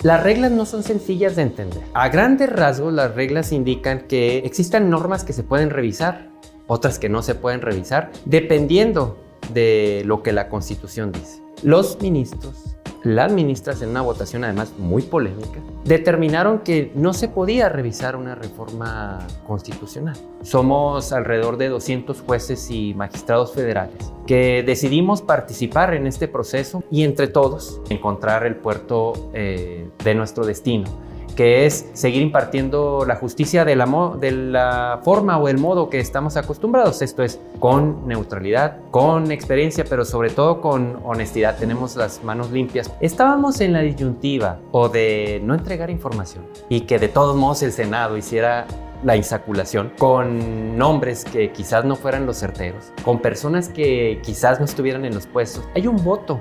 Las reglas no son sencillas de entender. A grandes rasgos, las reglas indican que existen normas que se pueden revisar, otras que no se pueden revisar, dependiendo de lo que la Constitución dice. Los ministros, las ministras, en una votación además muy polémica, determinaron que no se podía revisar una reforma constitucional. Somos alrededor de 200 jueces y magistrados federales que decidimos participar en este proceso y entre todos encontrar el puerto de nuestro destino, que es seguir impartiendo la justicia de la forma o el modo que estamos acostumbrados. Esto es, con neutralidad, con experiencia, pero sobre todo con honestidad. Tenemos las manos limpias. Estábamos en la disyuntiva o de no entregar información y que de todos modos el Senado hiciera la insaculación con nombres que quizás no fueran los certeros, con personas que quizás no estuvieran en los puestos. Hay un voto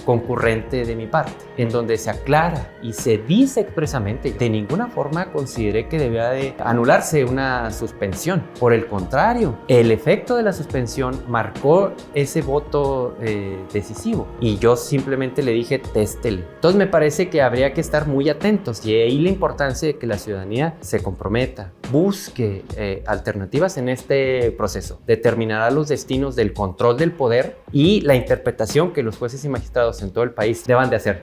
concurrente de mi parte, en donde se aclara y se dice expresamente: de ninguna forma consideré que debía de anularse una suspensión. Por el contrario, el efecto de la suspensión marcó ese voto decisivo y yo simplemente le dije: téstele. Entonces me parece que habría que estar muy atentos y ahí la importancia de que la ciudadanía se comprometa, busque alternativas en este proceso. Determinará los destinos del control del poder y la interpretación que los jueces y magistrados en todo el país deban de hacer.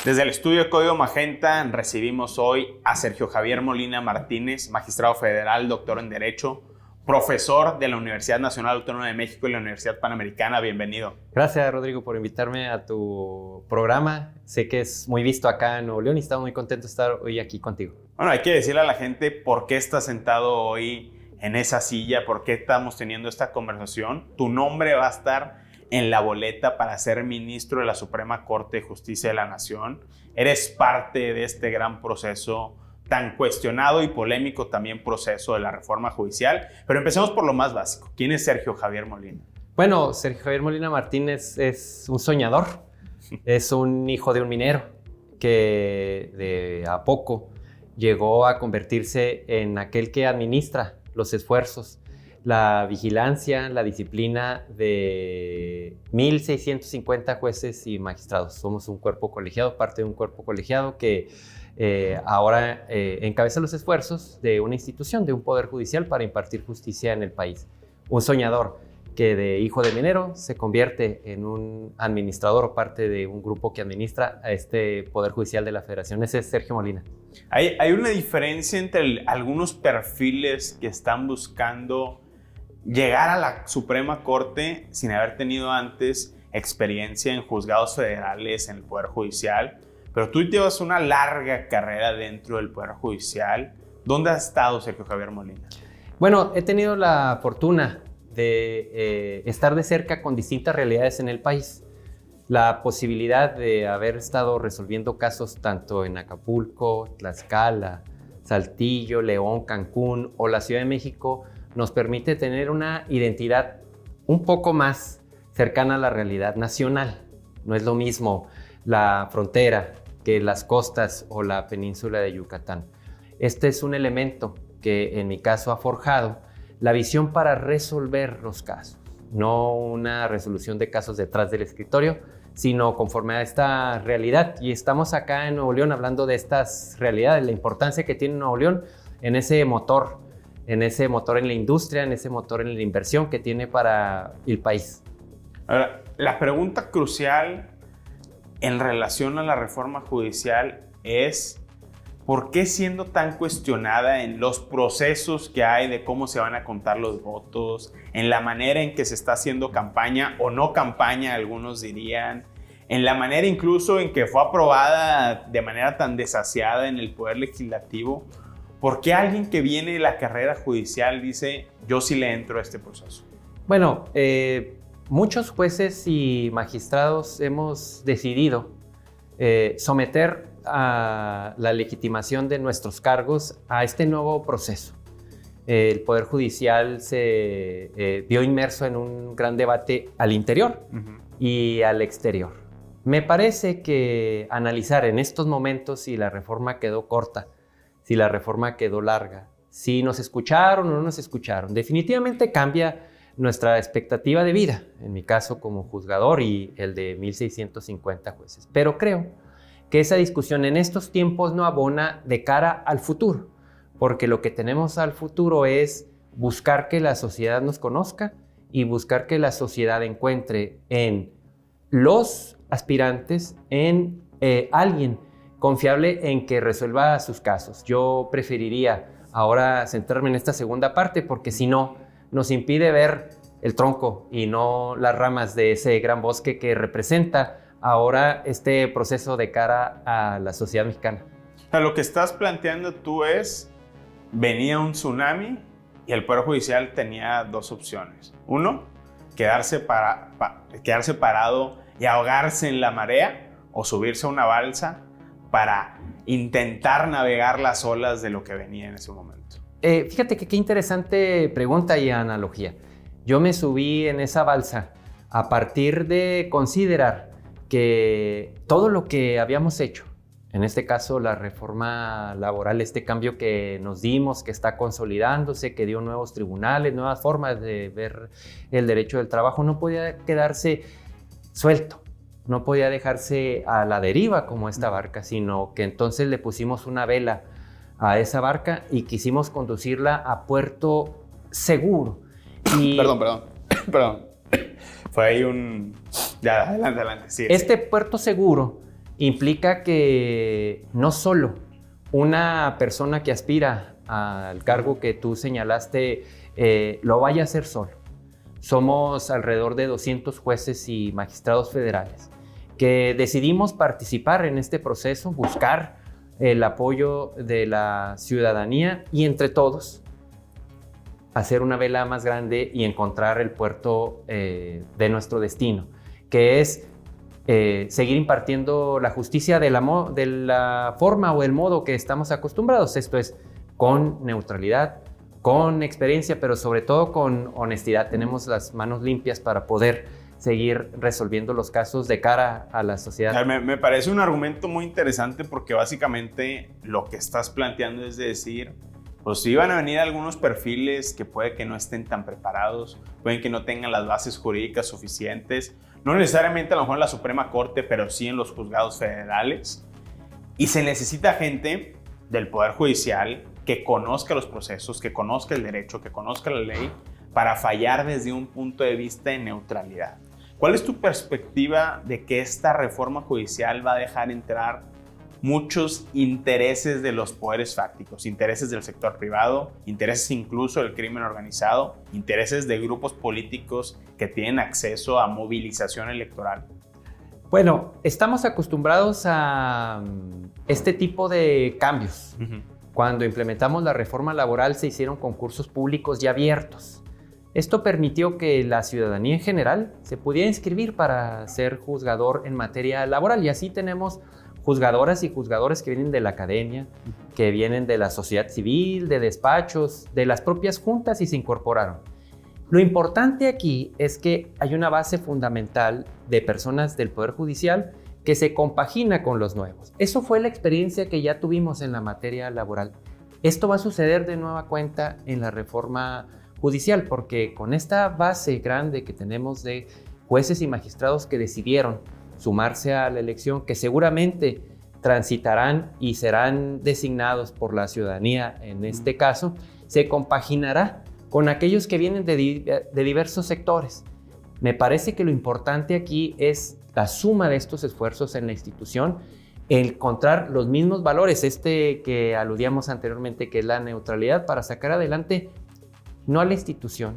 Desde el estudio de Código Magenta recibimos hoy a Sergio Javier Molina Martínez, magistrado federal, doctor en Derecho, profesor de la Universidad Nacional Autónoma de México y la Universidad Panamericana. Bienvenido. Gracias, Rodrigo, por invitarme a tu programa. Sé que es muy visto acá en Nuevo León y estamos muy contentos de estar hoy aquí contigo. Bueno, hay que decirle a la gente por qué estás sentado hoy en esa silla, por qué estamos teniendo esta conversación. Tu nombre va a estar en la boleta para ser ministro de la Suprema Corte de Justicia de la Nación. Eres parte de este gran proceso tan cuestionado y polémico también proceso de la reforma judicial. Pero empecemos por lo más básico. ¿Quién es Sergio Javier Molina? Bueno, Sergio Javier Molina Martínez es un soñador, es un hijo de un minero que de a poco llegó a convertirse en aquel que administra los esfuerzos, la vigilancia, la disciplina de 1,650 jueces y magistrados. Somos un cuerpo colegiado, parte de un cuerpo colegiado que ahora encabeza los esfuerzos de una institución, de un poder judicial para impartir justicia en el país. Un soñador que de hijo de minero se convierte en un administrador o parte de un grupo que administra a este poder judicial de la Federación. Ese es Sergio Molina. Hay una diferencia entre algunos perfiles que están buscando llegar a la Suprema Corte sin haber tenido antes experiencia en juzgados federales, en el Poder Judicial, pero tú llevas una larga carrera dentro del Poder Judicial. ¿Dónde has estado, Sergio Javier Molina? Bueno, he tenido la fortuna de estar de cerca con distintas realidades en el país. La posibilidad de haber estado resolviendo casos tanto en Acapulco, Tlaxcala, Saltillo, León, Cancún o la Ciudad de México nos permite tener una identidad un poco más cercana a la realidad nacional. No es lo mismo la frontera que las costas o la península de Yucatán. Este es un elemento que en mi caso ha forjado la visión para resolver los casos, no una resolución de casos detrás del escritorio, sino conforme a esta realidad. Y estamos acá en Nuevo León hablando de estas realidades, la importancia que tiene Nuevo León en ese motor en la industria, en ese motor en la inversión que tiene para el país. Ahora, la pregunta crucial en relación a la reforma judicial es: ¿por qué, siendo tan cuestionada en los procesos que hay de cómo se van a contar los votos, en la manera en que se está haciendo campaña o no campaña, algunos dirían, en la manera incluso en que fue aprobada de manera tan desasiada en el Poder Legislativo, por qué alguien que viene de la carrera judicial dice: yo sí le entro a este proceso? Bueno, muchos jueces y magistrados hemos decidido someter a la legitimación de nuestros cargos a este nuevo proceso. El Poder Judicial se vio inmerso en un gran debate al interior y al exterior. Me parece que analizar en estos momentos si la reforma quedó corta, si la reforma quedó larga, si nos escucharon o no nos escucharon, definitivamente cambia nuestra expectativa de vida, en mi caso como juzgador y el de 1,650 jueces. Pero creo que esa discusión en estos tiempos no abona de cara al futuro, porque lo que tenemos al futuro es buscar que la sociedad nos conozca y buscar que la sociedad encuentre en los aspirantes, en alguien confiable en que resuelva sus casos. Yo preferiría ahora centrarme en esta segunda parte porque si no, nos impide ver el tronco y no las ramas de ese gran bosque que representa ahora este proceso de cara a la sociedad mexicana. O sea, lo que estás planteando tú es, venía un tsunami y el Poder Judicial tenía dos opciones. Uno, quedarse parado y ahogarse en la marea o subirse a una balsa para intentar navegar las olas de lo que venía en ese momento. Fíjate que qué interesante pregunta y analogía. Yo me subí en esa balsa a partir de considerar que todo lo que habíamos hecho, en este caso la reforma laboral, este cambio que nos dimos, que está consolidándose, que dio nuevos tribunales, nuevas formas de ver el derecho del trabajo, no podía quedarse suelto, no podía dejarse a la deriva como esta barca, sino que entonces le pusimos una vela a esa barca y quisimos conducirla a puerto seguro. Y Perdón. Fue ahí un... Ya, adelante. Sí, este puerto seguro implica que no solo una persona que aspira al cargo que tú señalaste lo vaya a hacer solo. Somos alrededor de 200 jueces y magistrados federales que decidimos participar en este proceso, buscar el apoyo de la ciudadanía y entre todos hacer una vela más grande y encontrar el puerto de nuestro destino, que es seguir impartiendo la justicia de la forma o el modo que estamos acostumbrados. Esto es con neutralidad, con experiencia, pero sobre todo con honestidad. Tenemos las manos limpias para poder seguir resolviendo los casos de cara a la sociedad. Me parece un argumento muy interesante porque básicamente lo que estás planteando es de decir, pues si van a venir algunos perfiles que puede que no estén tan preparados, pueden que no tengan las bases jurídicas suficientes, no necesariamente a lo mejor en la Suprema Corte, pero sí en los juzgados federales, y se necesita gente del Poder Judicial que conozca los procesos, que conozca el derecho, que conozca la ley, para fallar desde un punto de vista de neutralidad. ¿Cuál es tu perspectiva de que esta reforma judicial va a dejar entrar muchos intereses de los poderes fácticos, intereses del sector privado, intereses incluso del crimen organizado, intereses de grupos políticos que tienen acceso a movilización electoral? Bueno, estamos acostumbrados a este tipo de cambios. Cuando implementamos la reforma laboral se hicieron concursos públicos y abiertos. Esto permitió que la ciudadanía en general se pudiera inscribir para ser juzgador en materia laboral y así tenemos juzgadoras y juzgadores que vienen de la academia, que vienen de la sociedad civil, de despachos, de las propias juntas y se incorporaron. Lo importante aquí es que hay una base fundamental de personas del Poder Judicial que se compagina con los nuevos. Eso fue la experiencia que ya tuvimos en la materia laboral. Esto va a suceder de nueva cuenta en la reforma judicial, porque con esta base grande que tenemos de jueces y magistrados que decidieron sumarse a la elección, que seguramente transitarán y serán designados por la ciudadanía en este caso, se compaginará con aquellos que vienen de diversos sectores. Me parece que lo importante aquí es la suma de estos esfuerzos en la institución, encontrar los mismos valores, que aludíamos anteriormente, que es la neutralidad, para sacar adelante no a la institución,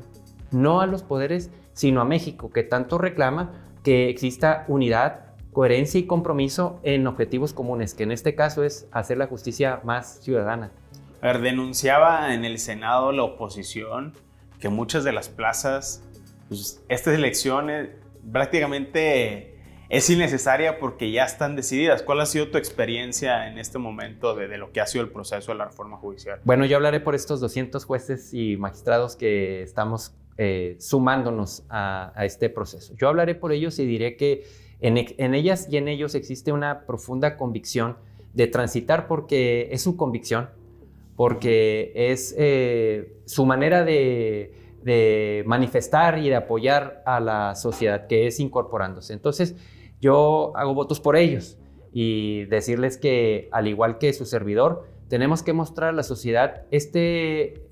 no a los poderes, sino a México, que tanto reclama que exista unidad, coherencia y compromiso en objetivos comunes, que en este caso es hacer la justicia más ciudadana. A ver, denunciaba en el Senado la oposición que muchas de las plazas, pues, estas elecciones prácticamente es innecesaria porque ya están decididas. ¿Cuál ha sido tu experiencia en este momento de lo que ha sido el proceso de la reforma judicial? Bueno, yo hablaré por estos 200 jueces y magistrados que estamos sumándonos a este proceso. Yo hablaré por ellos y diré que en ellas y en ellos existe una profunda convicción de transitar, porque es su convicción, porque es su manera de de manifestar y de apoyar a la sociedad que es incorporándose. Entonces, yo hago votos por ellos y decirles que, al igual que su servidor, tenemos que mostrar a la sociedad este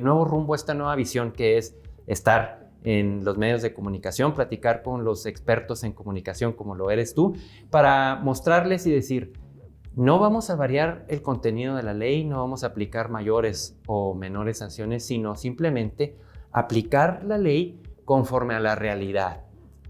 nuevo rumbo, esta nueva visión que es estar en los medios de comunicación, platicar con los expertos en comunicación como lo eres tú, para mostrarles y decir, no vamos a variar el contenido de la ley, no vamos a aplicar mayores o menores sanciones, sino simplemente aplicar la ley conforme a la realidad,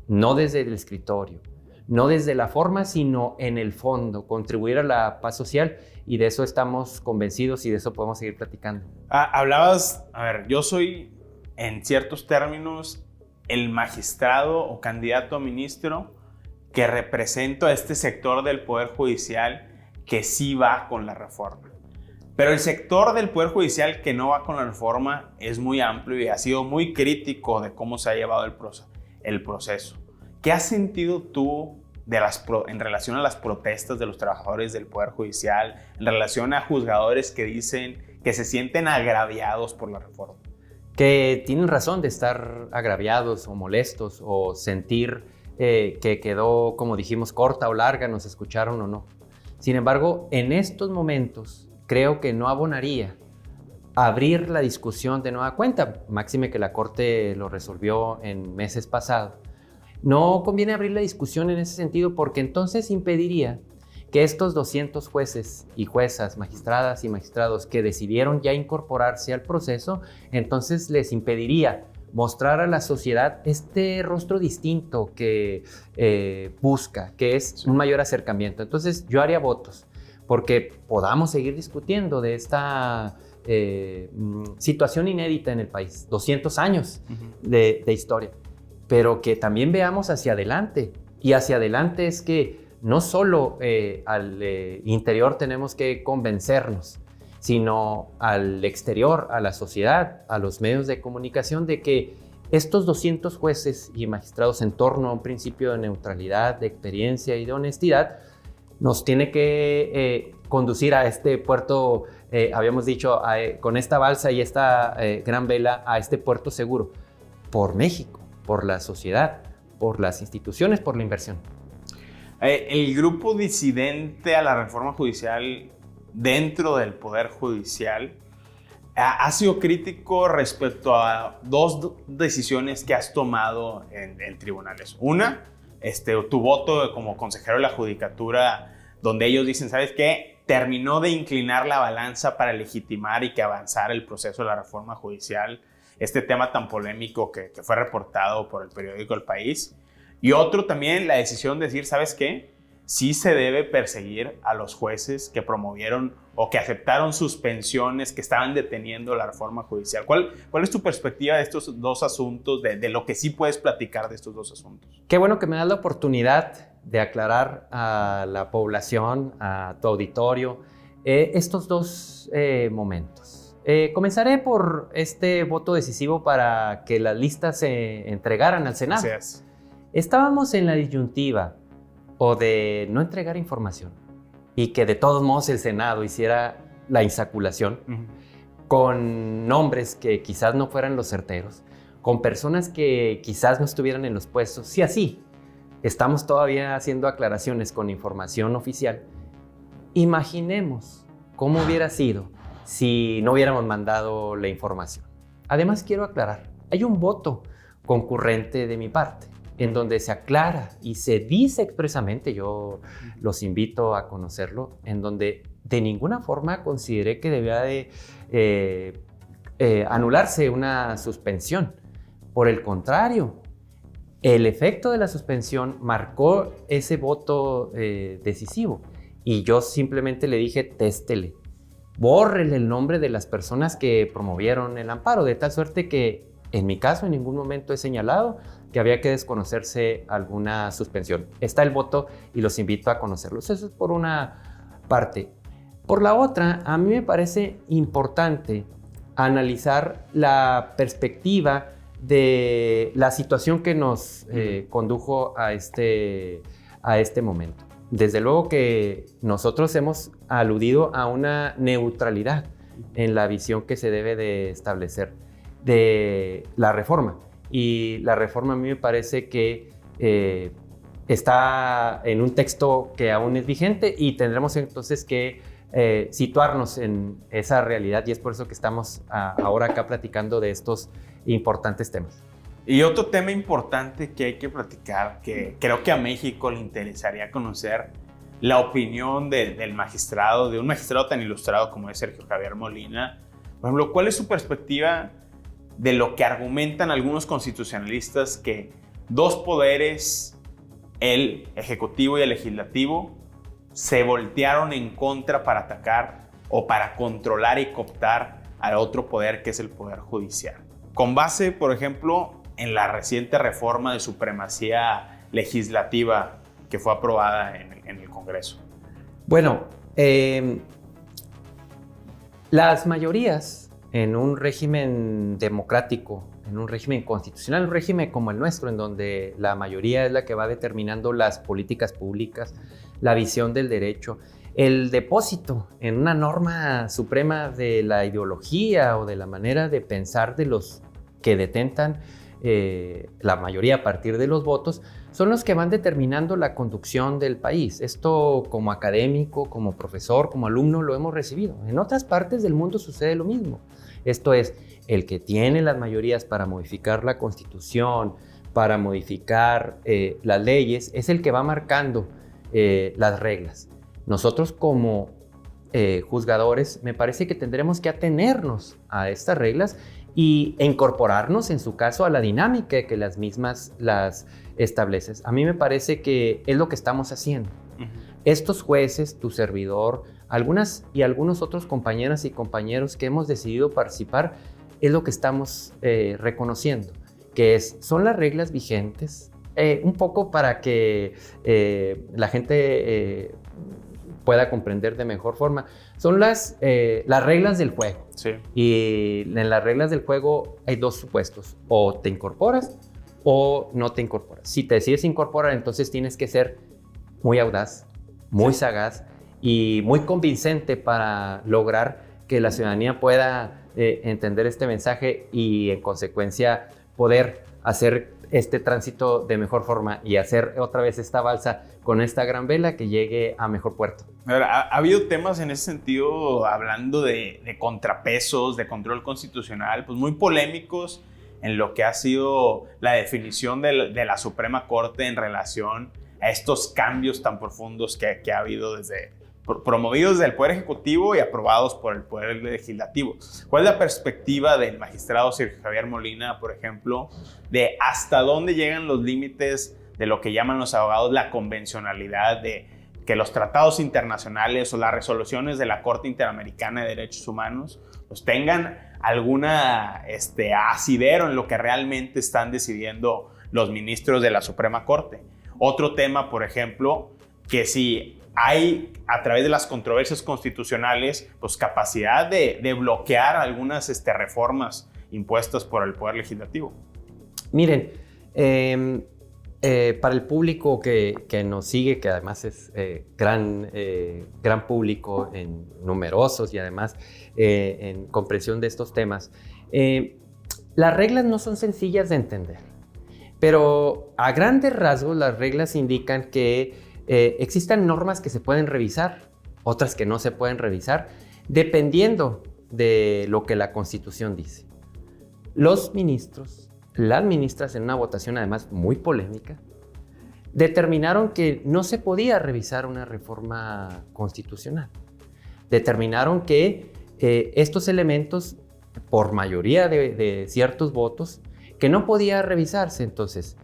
no desde el escritorio, no desde la forma, sino en el fondo, contribuir a la paz social, y de eso estamos convencidos y de eso podemos seguir platicando. Hablabas, a ver, yo soy en ciertos términos el magistrado o candidato a ministro que represento a este sector del Poder Judicial que sí va con la reforma. Pero el sector del Poder Judicial que no va con la reforma es muy amplio y ha sido muy crítico de cómo se ha llevado el proceso. ¿Qué has sentido tú en relación a las protestas de los trabajadores del Poder Judicial, en relación a juzgadores que dicen que se sienten agraviados por la reforma? Que tienen razón de estar agraviados o molestos o sentir que quedó, como dijimos, corta o larga, nos escucharon o no. Sin embargo, en estos momentos creo que no abonaría abrir la discusión de nueva cuenta, máxime que la Corte lo resolvió en meses pasados. No conviene abrir la discusión en ese sentido porque entonces impediría que estos 200 jueces y juezas, magistradas y magistrados que decidieron ya incorporarse al proceso, entonces les impediría mostrar a la sociedad este rostro distinto que busca, que es un mayor acercamiento. Entonces yo haría votos porque podamos seguir discutiendo de esta situación inédita en el país, 200 años de historia, pero que también veamos hacia adelante. Y hacia adelante es que no solo al interior tenemos que convencernos, sino al exterior, a la sociedad, a los medios de comunicación, de que estos 200 jueces y magistrados, en torno a un principio de neutralidad, de experiencia y de honestidad, nos tiene que conducir a este puerto, habíamos dicho, con esta balsa y esta gran vela, a este puerto seguro, por México, por la sociedad, por las instituciones, por la inversión. El grupo disidente a la reforma judicial dentro del Poder Judicial ha sido crítico respecto a dos decisiones que has tomado en tribunales. Una, tu voto como consejero de la Judicatura, donde ellos dicen, ¿sabes qué? Terminó de inclinar la balanza para legitimar y que avanzara el proceso de la reforma judicial, este tema tan polémico que fue reportado por el periódico El País. Y otro también, la decisión de decir, ¿sabes qué? Sí se debe perseguir a los jueces que promovieron o que aceptaron suspensiones que estaban deteniendo la reforma judicial. ¿Cuál es tu perspectiva de estos dos asuntos, de lo que sí puedes platicar de estos dos asuntos? Qué bueno que me das la oportunidad de aclarar a la población, a tu auditorio, estos dos momentos. Comenzaré por este voto decisivo para que las listas se entregaran al Senado. Gracias. Estábamos en la disyuntiva o de no entregar información y que de todos modos el Senado hiciera la insaculación con nombres que quizás no fueran los certeros, con personas que quizás no estuvieran en los puestos. Si así estamos todavía haciendo aclaraciones con información oficial, imaginemos cómo hubiera sido si no hubiéramos mandado la información. Además, quiero aclarar, hay un voto concurrente de mi parte, en donde se aclara y se dice expresamente, yo los invito a conocerlo, en donde de ninguna forma consideré que debía de anularse una suspensión. Por el contrario, el efecto de la suspensión marcó ese voto decisivo y yo simplemente le dije, téstele, bórrele el nombre de las personas que promovieron el amparo, de tal suerte que en mi caso en ningún momento he señalado que había que desconocerse alguna suspensión. Está el voto y los invito a conocerlos. Eso es por una parte. Por la otra, a mí me parece importante analizar la perspectiva de la situación que nos condujo a este momento. Desde luego que nosotros hemos aludido a una neutralidad en la visión que se debe de establecer. de la reforma. Y la reforma a mí me parece que está en un texto que aún es vigente y tendremos entonces que situarnos en esa realidad, y es por eso que estamos ahora acá platicando de estos importantes temas. Y otro tema importante que hay que platicar, que creo que a México le interesaría conocer la opinión del magistrado, de un magistrado tan ilustrado como es Sergio Javier Molina. Por ejemplo, ¿cuál es su perspectiva de lo que argumentan algunos constitucionalistas, que dos poderes, el ejecutivo y el legislativo, se voltearon en contra para atacar o para controlar y cooptar al otro poder, que es el poder judicial? Con base, por ejemplo, en la reciente reforma de supremacía legislativa que fue aprobada en el Congreso. Bueno, las mayorías en un régimen democrático, en un régimen constitucional, un régimen como el nuestro, en donde la mayoría es la que va determinando las políticas públicas, la visión del derecho, el depósito en una norma suprema de la ideología o de la manera de pensar de los que detentan la mayoría a partir de los votos, son los que van determinando la conducción del país. Esto, como académico, como profesor, como alumno, lo hemos recibido. En otras partes del mundo sucede lo mismo. Esto es, el que tiene las mayorías para modificar la Constitución, para modificar las leyes, es el que va marcando las reglas. Nosotros, como juzgadores, me parece que tendremos que atenernos a estas reglas e incorporarnos, en su caso, a la dinámica que las mismas las establecen. A mí me parece que es lo que estamos haciendo. Estos jueces, tu servidor, algunas y algunos otros compañeras y compañeros que hemos decidido participar, es lo que estamos reconociendo, que son las reglas vigentes, un poco para que la gente pueda comprender de mejor forma. Son las reglas del juego. Sí. Y en las reglas del juego hay dos supuestos: o te incorporas o no te incorporas. Si te decides incorporar, entonces tienes que ser muy audaz, muy sagaz y muy convincente para lograr que la ciudadanía pueda entender este mensaje y, en consecuencia, poder hacer este tránsito de mejor forma y hacer otra vez esta balsa con esta gran vela que llegue a mejor puerto. Ha habido temas en ese sentido, hablando de contrapesos, de control constitucional, pues muy polémicos en lo que ha sido la definición de la Suprema Corte en relación a estos cambios tan profundos que ha habido promovidos desde el Poder Ejecutivo y aprobados por el Poder Legislativo. ¿Cuál es la perspectiva del magistrado Sergio Javier Molina, por ejemplo, de hasta dónde llegan los límites de lo que llaman los abogados la convencionalidad, de que los tratados internacionales o las resoluciones de la Corte Interamericana de Derechos Humanos pues tengan alguna asidero en lo que realmente están decidiendo los ministros de la Suprema Corte? Otro tema, por ejemplo, que si hay, a través de las controversias constitucionales, pues capacidad de bloquear algunas reformas impuestas por el Poder Legislativo. Miren, para el público que nos sigue, que además es gran público, numerosos y además en comprensión de estos temas, las reglas no son sencillas de entender, pero a grandes rasgos las reglas indican que existen normas que se pueden revisar, otras que no se pueden revisar, dependiendo de lo que la Constitución dice. Los ministros, las ministras, en una votación además muy polémica, determinaron que no se podía revisar una reforma constitucional. Determinaron que estos elementos, por mayoría de ciertos votos, que no podía revisarse. Entonces,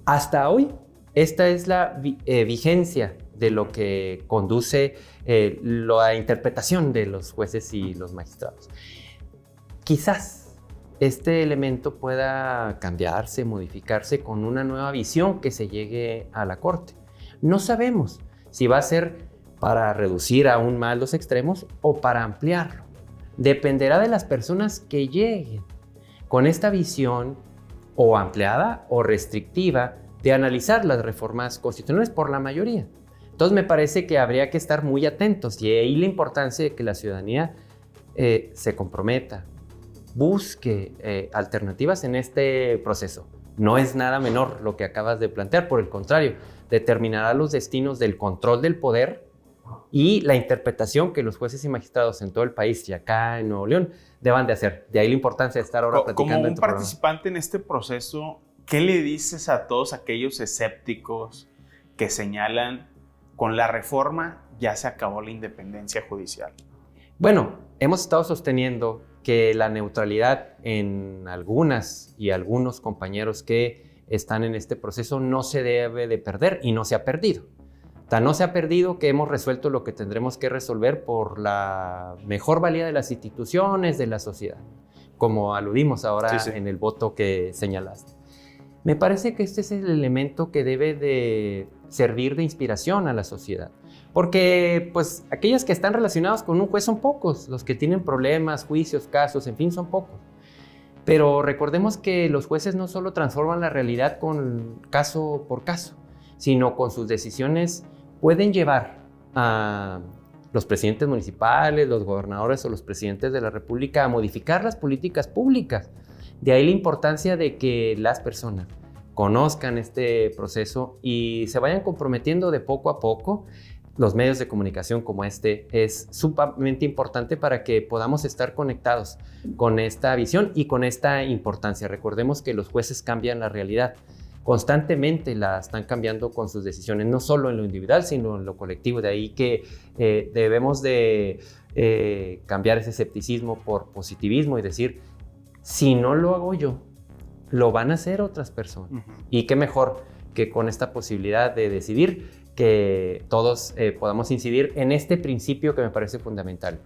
hasta hoy, esta es la vigencia de lo que conduce la interpretación de los jueces y los magistrados. Quizás este elemento pueda cambiarse, modificarse con una nueva visión que se llegue a la Corte. No sabemos si va a ser para reducir aún más los extremos o para ampliarlo. Dependerá de las personas que lleguen con esta visión o ampliada o restrictiva de analizar las reformas constitucionales por la mayoría. Entonces me parece que habría que estar muy atentos, y ahí la importancia de que la ciudadanía se comprometa, busque alternativas en este proceso. No es nada menor lo que acabas de plantear, por el contrario, determinará los destinos del control del poder y la interpretación que los jueces y magistrados en todo el país y acá en Nuevo León deban de hacer. De ahí la importancia de estar ahora platicando. Como un participante en este proceso, ¿qué le dices a todos aquellos escépticos que señalan con la reforma ya se acabó la independencia judicial? Bueno, hemos estado sosteniendo que la neutralidad en algunas y algunos compañeros que están en este proceso no se debe de perder y no se ha perdido. Tan no se ha perdido que hemos resuelto lo que tendremos que resolver por la mejor valía de las instituciones, de la sociedad, como aludimos ahora en el voto que señalaste. Me parece que este es el elemento que debe de servir de inspiración a la sociedad. Porque pues aquellos que están relacionados con un juez son pocos, los que tienen problemas, juicios, casos, en fin, son pocos. Pero recordemos que los jueces no solo transforman la realidad con caso por caso, sino con sus decisiones pueden llevar a los presidentes municipales, los gobernadores o los presidentes de la República a modificar las políticas públicas. De ahí la importancia de que las personas conozcan este proceso y se vayan comprometiendo de poco a poco. Los medios de comunicación como este es sumamente importante para que podamos estar conectados con esta visión y con esta importancia. Recordemos que los jueces cambian la realidad. Constantemente la están cambiando con sus decisiones, no solo en lo individual, sino en lo colectivo. De ahí que debemos de cambiar ese escepticismo por positivismo y decir, si no lo hago yo, lo van a hacer otras personas. Y qué mejor que con esta posibilidad de decidir que todos podamos incidir en este principio que me parece fundamental.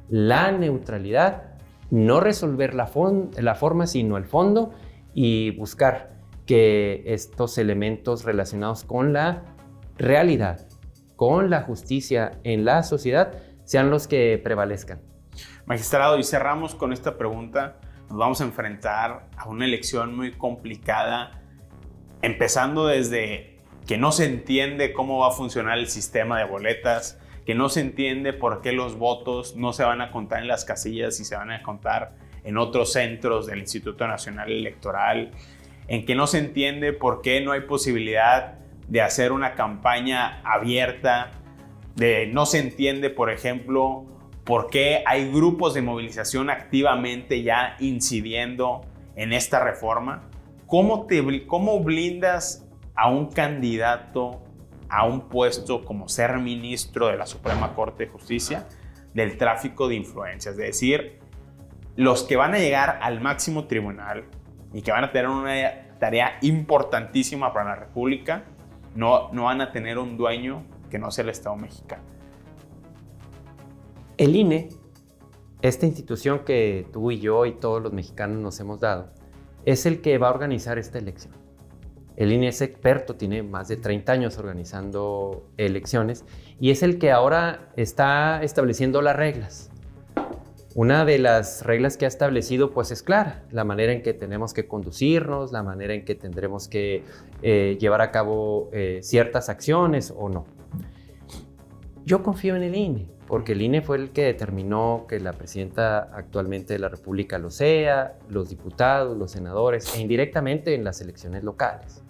La neutralidad, no resolver la forma, sino el fondo y buscar que estos elementos relacionados con la realidad, con la justicia en la sociedad, sean los que prevalezcan. Magistrado, y cerramos con esta pregunta. Nos vamos a enfrentar a una elección muy complicada, empezando desde que no se entiende cómo va a funcionar el sistema de boletas, que no se entiende por qué los votos no se van a contar en las casillas y se van a contar en otros centros del Instituto Nacional Electoral, en que no se entiende por qué no hay posibilidad de hacer una campaña abierta, no se entiende, por ejemplo, por qué hay grupos de movilización activamente ya incidiendo en esta reforma. ¿Cómo blindas a un candidato a un puesto como ser ministro de la Suprema Corte de Justicia del tráfico de influencias? Es decir, los que van a llegar al máximo tribunal y que van a tener una tarea importantísima para la República, no van a tener un dueño que no sea el Estado mexicano. El INE, esta institución que tú y yo y todos los mexicanos nos hemos dado, es el que va a organizar esta elección. El INE es experto, tiene más de 30 años organizando elecciones y es el que ahora está estableciendo las reglas. Una de las reglas que ha establecido pues es clara, la manera en que tenemos que conducirnos, la manera en que tendremos que llevar a cabo ciertas acciones o no. Yo confío en el INE, porque el INE fue el que determinó que la presidenta actualmente de la República lo sea, los diputados, los senadores e indirectamente en las elecciones locales.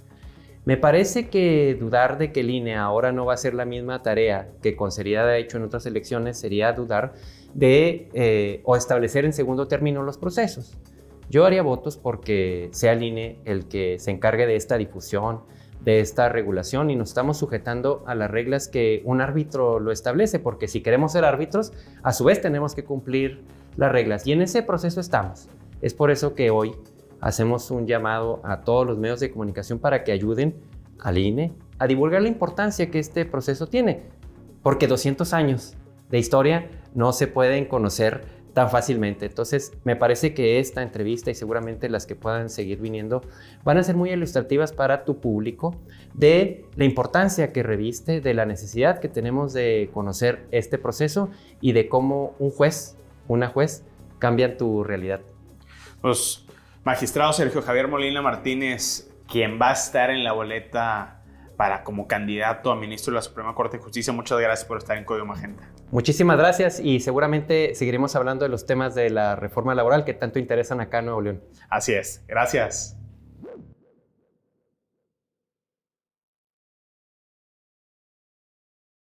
Me parece que dudar de que el INE ahora no va a hacer la misma tarea que con seriedad ha hecho en otras elecciones sería dudar de o establecer en segundo término los procesos. Yo haría votos porque sea el INE el que se encargue de esta difusión, de esta regulación y nos estamos sujetando a las reglas que un árbitro lo establece, porque si queremos ser árbitros, a su vez tenemos que cumplir las reglas y en ese proceso estamos. Es por eso que hoy hacemos un llamado a todos los medios de comunicación para que ayuden al INE a divulgar la importancia que este proceso tiene, porque 200 años de historia no se pueden conocer tan fácilmente. Entonces, me parece que esta entrevista y seguramente las que puedan seguir viniendo van a ser muy ilustrativas para tu público de la importancia que reviste, de la necesidad que tenemos de conocer este proceso y de cómo un juez, una juez, cambian tu realidad. Pues, magistrado Sergio Javier Molina Martínez, quien va a estar en la boleta como candidato a ministro de la Suprema Corte de Justicia, muchas gracias por estar en Código Magenta. Muchísimas gracias y seguramente seguiremos hablando de los temas de la reforma laboral que tanto interesan acá en Nuevo León. Así es. Gracias.